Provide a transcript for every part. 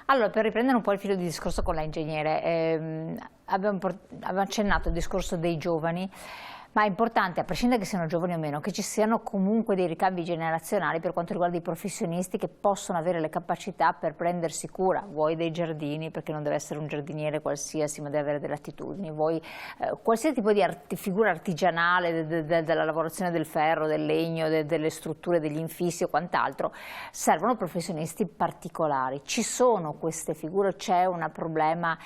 Allora, per riprendere un po' il filo di discorso con la ingegnere, abbiamo accennato al discorso dei giovani, ma è importante, a prescindere che siano giovani o meno, che ci siano comunque dei ricambi generazionali per quanto riguarda i professionisti che possono avere le capacità per prendersi cura, vuoi dei giardini, perché non deve essere un giardiniere qualsiasi, ma deve avere delle attitudini, vuoi qualsiasi tipo di figura artigianale, della lavorazione del ferro, del legno, delle strutture, degli infissi o quant'altro, servono professionisti particolari. Ci sono queste figure, c'è un problema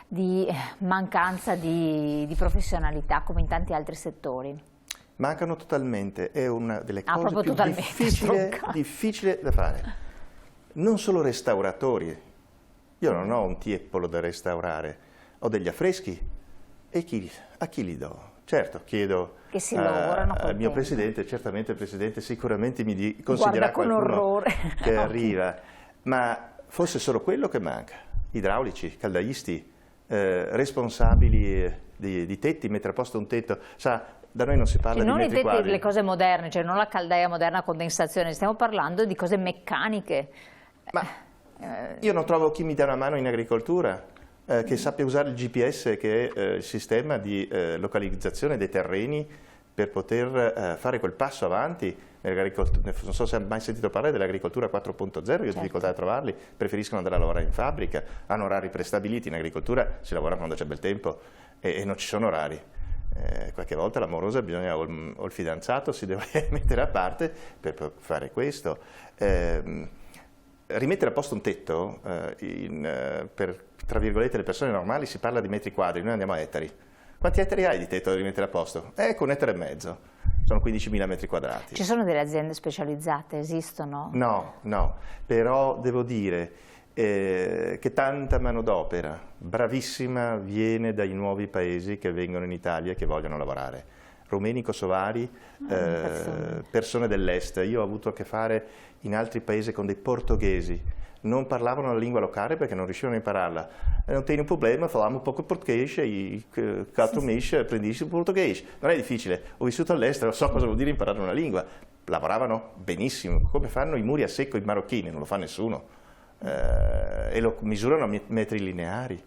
di mancanza di professionalità come in tanti altri settori? Mancano totalmente, è una delle cose più difficili da fare. Non solo restauratori, io non ho un tiepolo da restaurare, ho degli affreschi e a chi li do? Certo, chiedo che si lavorano al mio presidente, certamente il presidente sicuramente mi consiglierà qualcuno che arriva, ma fosse solo quello che manca, idraulici, caldaisti, responsabili di tetti, mettere a posto un tetto, sa, da noi non si parla di metri quadri. Non le cose moderne, cioè non la caldaia moderna a condensazione, stiamo parlando di cose meccaniche. Ma io non trovo chi mi dà una mano in agricoltura, che sappia usare il GPS, che è il sistema di localizzazione dei terreni per poter fare quel passo avanti. Non so se hai mai sentito parlare dell'agricoltura 4.0, io ho difficoltà a trovarli, preferiscono andare a lavorare in fabbrica, hanno orari prestabiliti, in agricoltura si lavora quando c'è bel tempo e non ci sono orari. Qualche volta l'amorosa bisogna, o il fidanzato si deve mettere a parte per fare questo. Rimettere a posto un tetto, per tra virgolette le persone normali si parla di metri quadri, noi andiamo a ettari. Quanti ettari hai di tetto da rimettere a posto? Con 1,5 metri. Sono 15.000 metri quadrati. Ci sono delle aziende specializzate, esistono? No, però devo dire che tanta manodopera bravissima viene dai nuovi paesi che vengono in Italia e che vogliono lavorare. Rumeni, kosovari, persone dell'est. Io ho avuto a che fare in altri paesi con dei portoghesi. Non parlavano la lingua locale perché non riuscivano a impararla. Non tenho un problema, falava un po' portoghese e 4 mesi aprendi il portoghese. Non è difficile, ho vissuto all'estero, so cosa vuol dire imparare una lingua. Lavoravano benissimo, come fanno i muri a secco i marocchini, non lo fa nessuno. E lo misurano a metri lineari.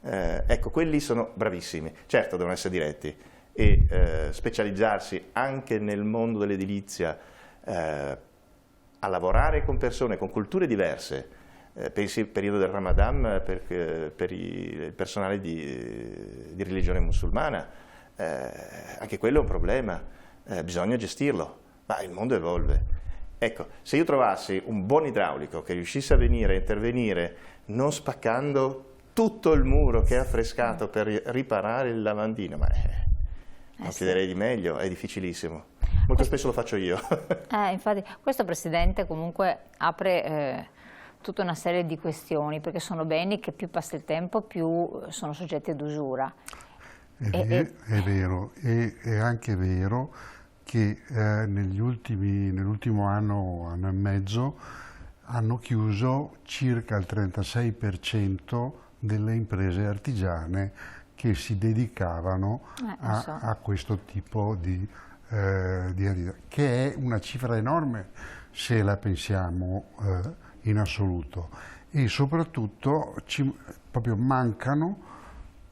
Ecco, quelli sono bravissimi. Certo, devono essere diretti e specializzarsi anche nel mondo dell'edilizia, a lavorare con persone con culture diverse. Pensi al periodo del Ramadan per il personale di religione musulmana, anche quello è un problema, bisogna gestirlo, ma il mondo evolve. Ecco, se io trovassi un buon idraulico che riuscisse a venire a intervenire non spaccando tutto il muro che è affrescato per riparare il lavandino, ma non chiederei di meglio, è difficilissimo. Molto spesso lo faccio io. Infatti, questo Presidente comunque apre tutta una serie di questioni, perché sono beni che più passa il tempo più sono soggetti ad usura. È vero, è anche vero che nell'ultimo anno e mezzo hanno chiuso circa il 36% delle imprese artigiane che si dedicavano a questo tipo di attività, che è una cifra enorme se la pensiamo in assoluto, e soprattutto proprio mancano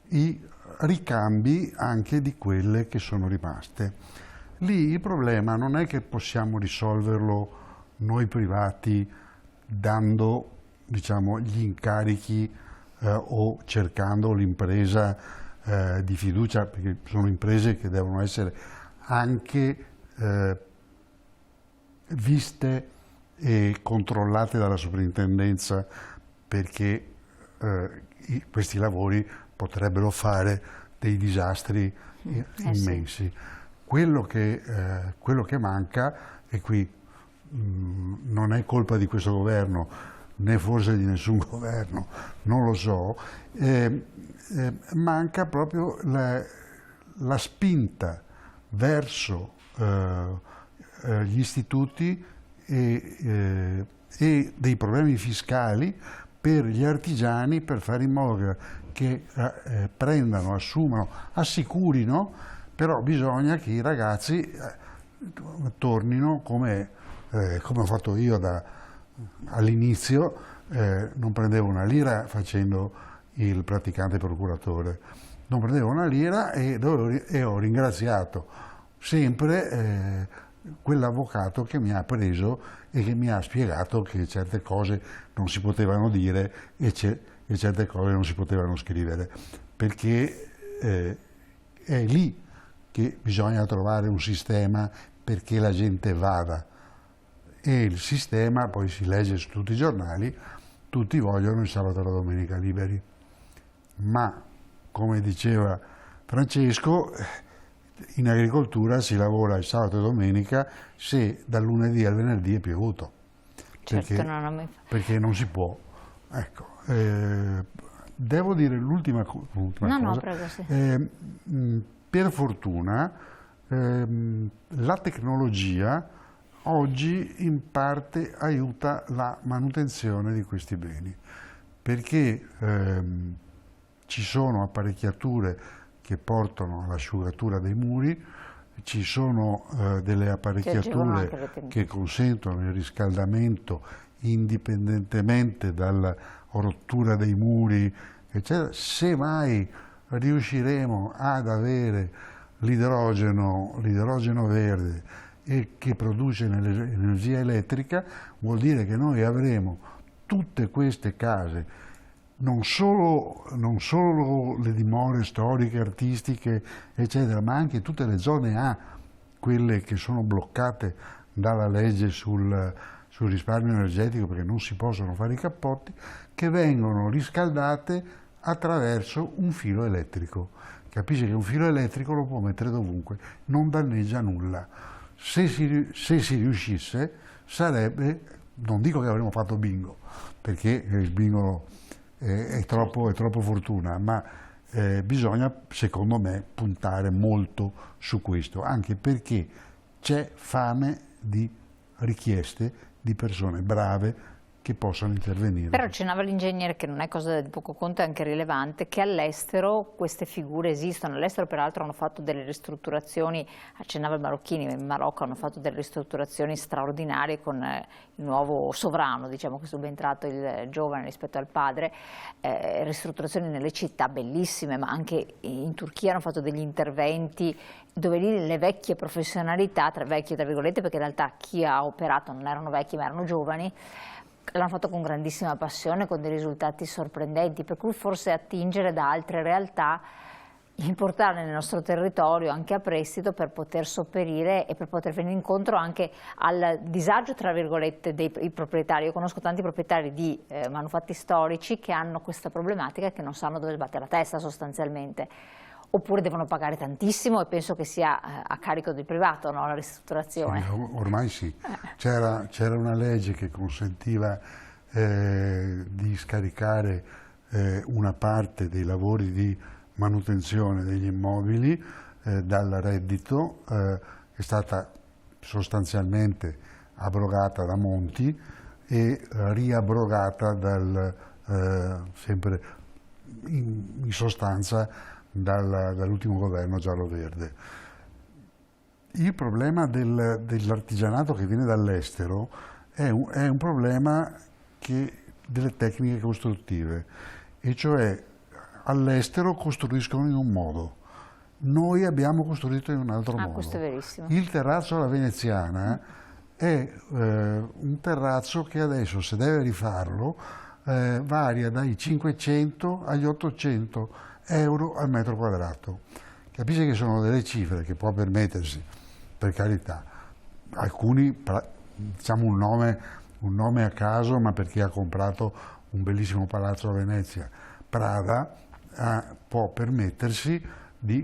i ricambi anche di quelle che sono rimaste. Lì il problema non è che possiamo risolverlo noi privati dando, diciamo, gli incarichi o cercando l'impresa di fiducia, perché sono imprese che devono essere anche viste e controllate dalla soprintendenza, perché questi lavori potrebbero fare dei disastri immensi. Sì. Quello che manca, e qui non è colpa di questo governo, né forse di nessun governo, non lo so, manca proprio la spinta verso gli istituti e dei problemi fiscali per gli artigiani, per fare in modo che prendano, assumano, assicurino, però bisogna che i ragazzi tornino, come ho fatto io da all'inizio non prendevo una lira facendo il praticante procuratore, non prendevo una lira e ho ringraziato sempre quell'avvocato che mi ha preso e che mi ha spiegato che certe cose non si potevano dire e certe cose non si potevano scrivere, perché è lì che bisogna trovare un sistema perché la gente vada, e il sistema poi si legge su tutti i giornali, tutti vogliono il sabato e la domenica liberi, ma come diceva Francesco, in agricoltura si lavora il sabato e domenica se dal lunedì al venerdì è piovuto, certo, perché non si può. Ecco, devo dire l'ultima cosa. No, prego, sì. Per fortuna la tecnologia oggi in parte aiuta la manutenzione di questi beni, perché ci sono apparecchiature che portano all'asciugatura dei muri, ci sono delle apparecchiature che consentono il riscaldamento indipendentemente dalla rottura dei muri, eccetera. Se mai riusciremo ad avere l'idrogeno verde e che produce energia elettrica, vuol dire che noi avremo tutte queste case, non solo le dimore storiche, artistiche, eccetera, ma anche tutte le zone A, quelle che sono bloccate dalla legge sul risparmio energetico perché non si possono fare i cappotti, che vengono riscaldate attraverso un filo elettrico. Capisce che un filo elettrico lo può mettere dovunque, non danneggia nulla. Se si riuscisse sarebbe, non dico che avremmo fatto bingo, perché il bingo è troppo fortuna, ma bisogna, secondo me, puntare molto su questo, anche perché c'è fame di richieste di persone brave che possano intervenire. Però accennava l'ingegnere, che non è cosa di poco conto, è anche rilevante, che all'estero queste figure esistono. All'estero peraltro hanno fatto delle ristrutturazioni, accennava il Marocchini, in Marocco hanno fatto delle ristrutturazioni straordinarie con il nuovo sovrano, diciamo, che è subentrato il giovane rispetto al padre, ristrutturazioni nelle città bellissime, ma anche in Turchia hanno fatto degli interventi dove lì le vecchie professionalità, tra vecchie tra virgolette, perché in realtà chi ha operato non erano vecchi ma erano giovani, l'hanno fatto con grandissima passione, con dei risultati sorprendenti, per cui forse attingere da altre realtà, importarle nel nostro territorio anche a prestito per poter sopperire e per poter venire incontro anche al disagio tra virgolette dei proprietari. Io conosco tanti proprietari di manufatti storici che hanno questa problematica e che non sanno dove sbattere la testa sostanzialmente, oppure devono pagare tantissimo, e penso che sia a carico del privato, no, la ristrutturazione. Sì, ormai sì. C'era una legge che consentiva di scaricare una parte dei lavori di manutenzione degli immobili dal reddito, è stata sostanzialmente abrogata da Monti e riabrogata sempre in sostanza dall'ultimo governo giallo-verde. Il problema dell'artigianato che viene dall'estero è un problema delle tecniche costruttive, e cioè all'estero costruiscono in un modo, noi abbiamo costruito in un altro modo. Questo è verissimo. Il terrazzo alla veneziana è un terrazzo che adesso, se deve rifarlo, varia dai 500 agli 800 euro al metro quadrato. Capisce che sono delle cifre che può permettersi, per carità. Alcuni, diciamo un nome a caso, ma perché ha comprato un bellissimo palazzo a Venezia, Prada, può permettersi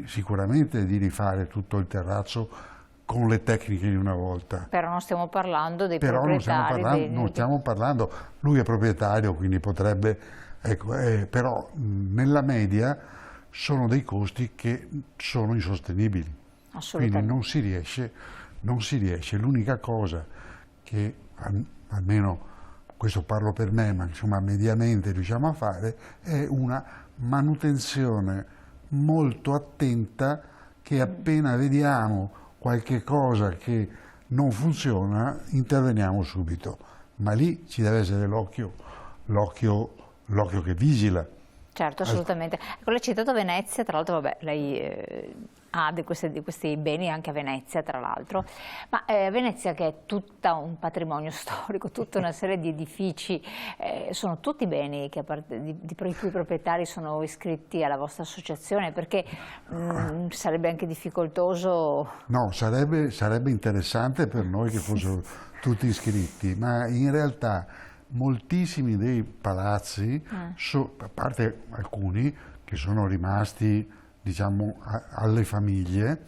sicuramente di rifare tutto il terrazzo con le tecniche di una volta. Però non stiamo parlando dei proprietari. Non stiamo parlando, lui è proprietario, quindi potrebbe, ecco, però nella media sono dei costi che sono insostenibili. Quindi non si riesce. L'unica cosa che, almeno questo parlo per me, ma insomma mediamente riusciamo a fare, è una manutenzione molto attenta, che appena vediamo qualche cosa che non funziona interveniamo subito, ma lì ci deve essere l'occhio che vigila. Certo, assolutamente. Ecco, lei ha citato Venezia, tra l'altro, vabbè, lei ha di questi beni anche a Venezia, tra l'altro, ma Venezia, che è tutta un patrimonio storico, tutta una serie di edifici, sono tutti beni che, di cui i proprietari sono iscritti alla vostra associazione, perché sarebbe anche difficoltoso... No, sarebbe interessante per noi che fossero tutti iscritti, ma in realtà moltissimi dei palazzi, a parte alcuni che sono rimasti, diciamo, alle famiglie,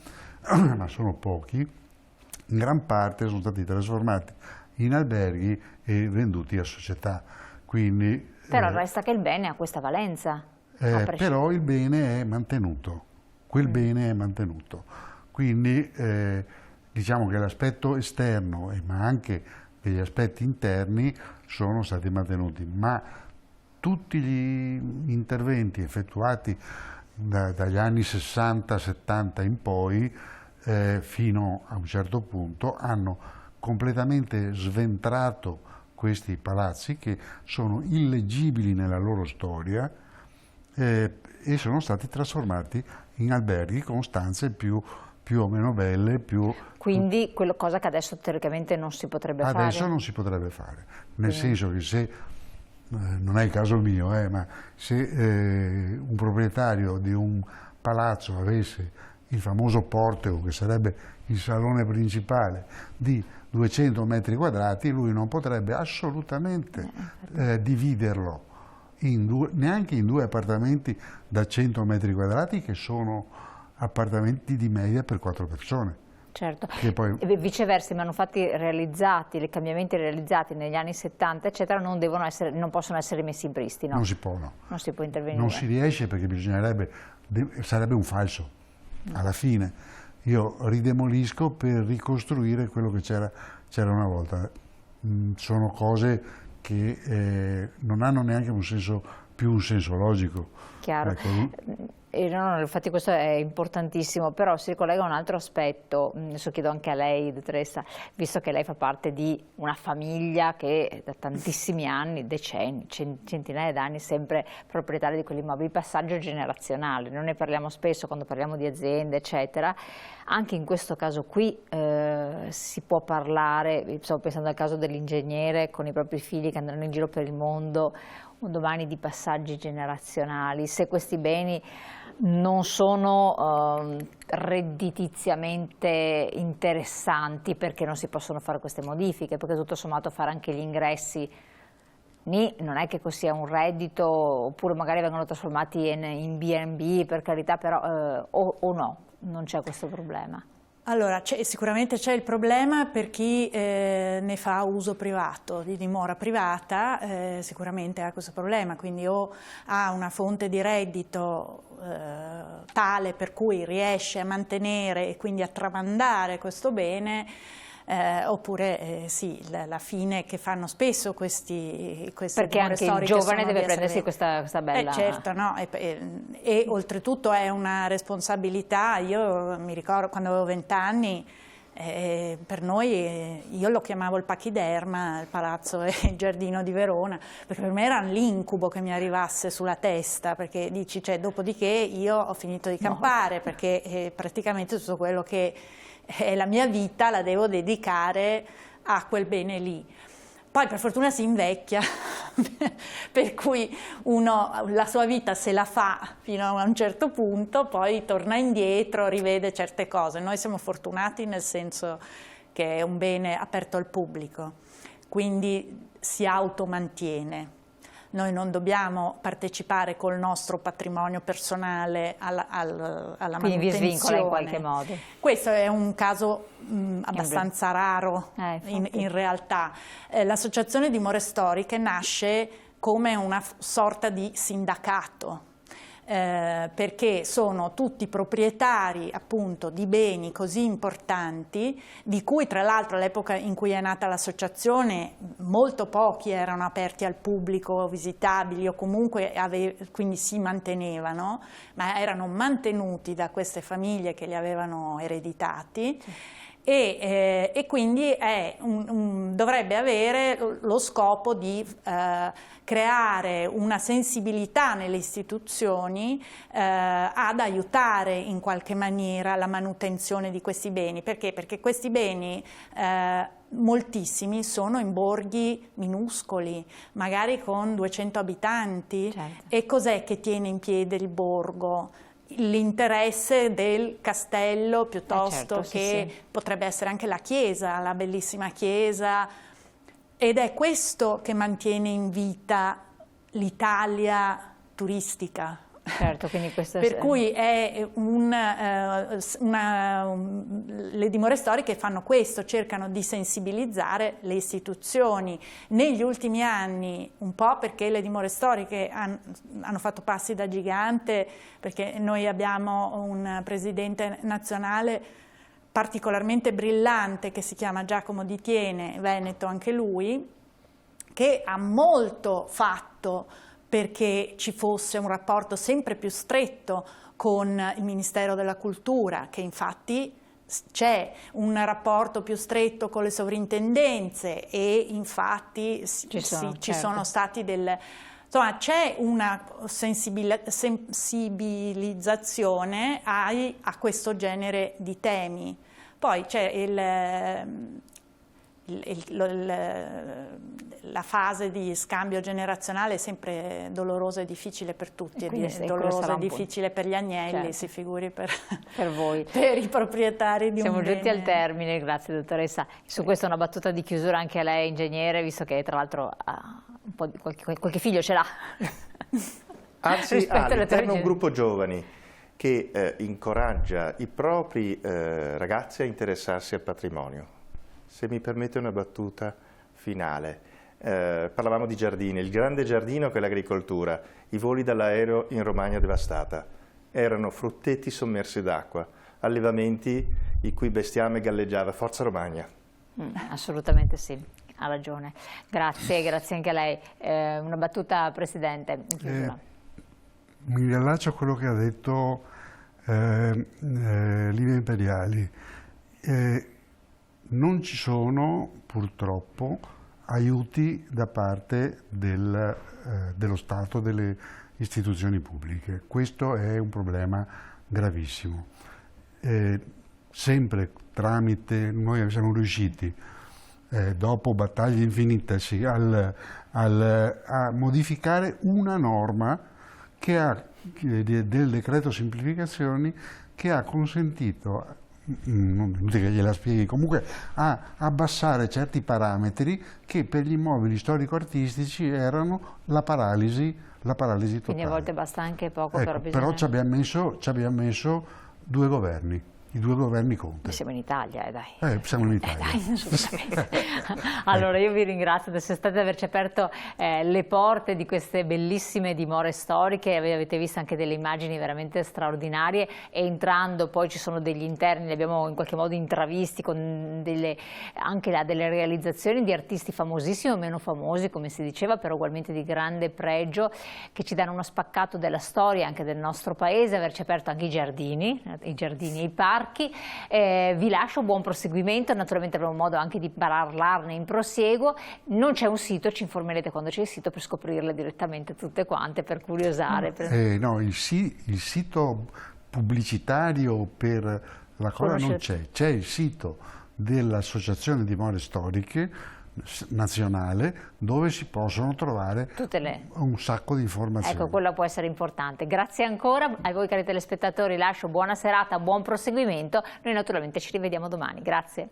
ma sono pochi, in gran parte sono stati trasformati in alberghi e venduti a società. Quindi, però resta che il bene ha questa valenza. Però il bene è mantenuto, quel bene è mantenuto. Quindi diciamo che l'aspetto esterno, ma anche degli aspetti interni sono stati mantenuti, ma tutti gli interventi effettuati dagli anni 60-70 in poi fino a un certo punto hanno completamente sventrato questi palazzi, che sono illeggibili nella loro storia, e sono stati trasformati in alberghi con stanze più o meno belle. Quindi cosa che adesso teoricamente non si potrebbe fare? Adesso non si potrebbe fare, nel senso che se, non è il caso mio, ma se un proprietario di un palazzo avesse il famoso portico, che sarebbe il salone principale, di 200 metri quadrati, lui non potrebbe assolutamente dividerlo neanche in due appartamenti da 100 metri quadrati, che sono appartamenti di media per 4 persone. Certo, poi... e viceversa i manufatti realizzati, i cambiamenti realizzati negli anni 70 eccetera non possono essere messi in pristino. Non si può, no. Non si può intervenire. Non si riesce, perché sarebbe un falso. Alla fine io ridemolisco per ricostruire quello che c'era una volta. Sono cose che non hanno neanche più un senso logico. Chiaro. Ecco. No, infatti questo è importantissimo, però si collega a un altro aspetto. Adesso chiedo anche a lei, dottoressa, visto che lei fa parte di una famiglia che da tantissimi anni, decenni, centinaia d'anni è sempre proprietaria di quegli immobili, passaggio generazionale, non ne parliamo spesso quando parliamo di aziende eccetera. Anche in questo caso qui si può parlare, stavo pensando al caso dell'ingegnere con i propri figli che andranno in giro per il mondo un domani, di passaggi generazionali, se questi beni non sono redditiziamente interessanti, perché non si possono fare queste modifiche, perché tutto sommato fare anche gli ingressi non è che sia un reddito, oppure magari vengono trasformati in B&B, per carità, però o no, non c'è questo problema. Allora, sicuramente c'è il problema per chi ne fa uso privato, di dimora privata, sicuramente ha questo problema, quindi o ha una fonte di reddito tale per cui riesce a mantenere e quindi a tramandare questo bene, oppure sì, la fine che fanno spesso queste perché anche il giovane deve prendersi questa bella... certo, no? E oltretutto è una responsabilità. Io mi ricordo quando avevo 20 anni, per noi, io lo chiamavo il pachiderma, il palazzo e il giardino di Verona, perché per me era l'incubo che mi arrivasse sulla testa, perché dici, dopodiché io ho finito di campare, perché praticamente tutto quello che è la mia vita la devo dedicare a quel bene lì. Poi per fortuna si invecchia, per cui uno la sua vita se la fa fino a un certo punto, poi torna indietro, rivede certe cose. Noi siamo fortunati nel senso che è un bene aperto al pubblico, quindi si automantiene. Noi non dobbiamo partecipare col nostro patrimonio personale alla manutenzione. Quindi vi svincola in qualche modo. Questo è un caso abbastanza raro in realtà. L'Associazione Dimore Storiche nasce come una sorta di sindacato, perché sono tutti proprietari appunto di beni così importanti, di cui tra l'altro all'epoca in cui è nata l'associazione molto pochi erano aperti al pubblico, visitabili o comunque quindi si mantenevano, ma erano mantenuti da queste famiglie che li avevano ereditati. E quindi è dovrebbe avere lo scopo di creare una sensibilità nelle istituzioni ad aiutare in qualche maniera la manutenzione di questi beni. Perché? Perché questi beni, moltissimi, sono in borghi minuscoli, magari con 200 abitanti. Certo. E cos'è che tiene in piedi il borgo? L'interesse del castello piuttosto certo, che sì. potrebbe essere anche la chiesa, la bellissima chiesa, ed è questo che mantiene in vita l'Italia turistica. Certo, quindi questo Per cui è le dimore storiche fanno questo, cercano di sensibilizzare le istituzioni. Negli ultimi anni, un po' perché le dimore storiche hanno fatto passi da gigante, perché noi abbiamo un presidente nazionale particolarmente brillante che si chiama Giacomo Di Tiene, veneto anche lui, che ha molto fatto perché ci fosse un rapporto sempre più stretto con il Ministero della Cultura, che infatti c'è un rapporto più stretto con le sovrintendenze e infatti ci sono stati insomma, c'è una sensibilizzazione a questo genere di temi. Poi c'è la fase di scambio generazionale è sempre dolorosa e difficile per tutti, è dolorosa e difficile per gli agnelli, certo. Si figuri per voi. Per i proprietari di un bene. Siamo giunti al termine, grazie dottoressa. Su questa una battuta di chiusura anche a lei, ingegnere, visto che tra l'altro un po' di qualche figlio ce l'ha. Anzi, all'interno un gruppo giovani che incoraggia i propri ragazzi a interessarsi al patrimonio. Se mi permette una battuta finale, parlavamo di giardini, il grande giardino che è l'agricoltura, i voli dall'aereo in Romagna devastata, erano frutteti sommersi d'acqua, allevamenti il cui bestiame galleggiava, forza Romagna. Assolutamente sì, ha ragione. Grazie, grazie anche a lei. Una battuta, Presidente, in chiusura. Mi riallaccio a quello che ha detto Linee Imperiali. Non ci sono purtroppo aiuti da parte dello Stato, delle istituzioni pubbliche. Questo è un problema gravissimo. Sempre tramite, noi siamo riusciti, dopo battaglie infinite, a modificare una norma del decreto semplificazioni che ha consentito, non è inutile che gliela spieghi, comunque a abbassare certi parametri che per gli immobili storico-artistici erano la paralisi totale. Quindi a volte basta anche poco, ecco, però ci abbiamo messo 2 governi. I 2 governi Conte. Siamo in Italia, dai. Siamo in Italia. Dai, assolutamente. Allora io vi ringrazio di averci aperto le porte di queste bellissime dimore storiche, avete visto anche delle immagini veramente straordinarie, e entrando poi ci sono degli interni, li abbiamo in qualche modo intravisti con anche delle realizzazioni di artisti famosissimi o meno famosi, come si diceva, però ugualmente di grande pregio, che ci danno uno spaccato della storia anche del nostro paese, averci aperto anche i giardini e i parchi. Vi lascio buon proseguimento, naturalmente avremo modo anche di parlarne in prosieguo. Non c'è un sito, ci informerete quando c'è il sito per scoprirle direttamente tutte quante, per curiosare. No, il sito pubblicitario per la cosa non c'è il sito dell'Associazione Dimore Storiche nazionale, dove si possono trovare un sacco di informazioni. Ecco, quello può essere importante. Grazie ancora a voi cari telespettatori, lascio buona serata, buon proseguimento. Noi naturalmente ci rivediamo domani. Grazie.